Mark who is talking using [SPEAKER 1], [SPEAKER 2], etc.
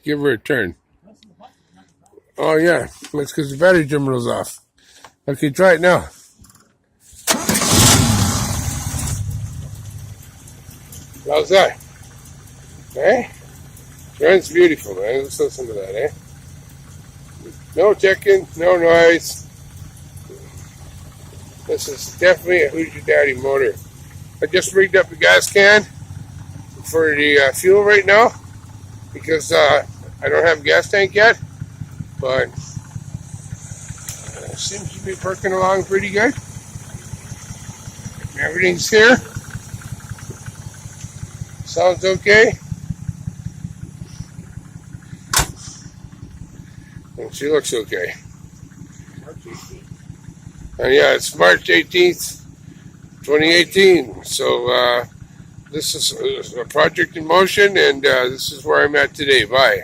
[SPEAKER 1] Give her a turn. Oh, yeah. That's because the battery terminal's off. Okay, try it now. How's that? Eh? Runs beautiful, man. Let's listen to that, eh? No ticking, no noise. This is definitely a Who's Your Daddy motor. I just rigged up the gas can for the fuel right now because I don't have a gas tank yet, but seems to be perking along pretty good. Everything's here. Sounds okay. And she looks okay. And yeah, it's March 18th, 2018. So this is a project in motion, and this is where I'm at today. Bye.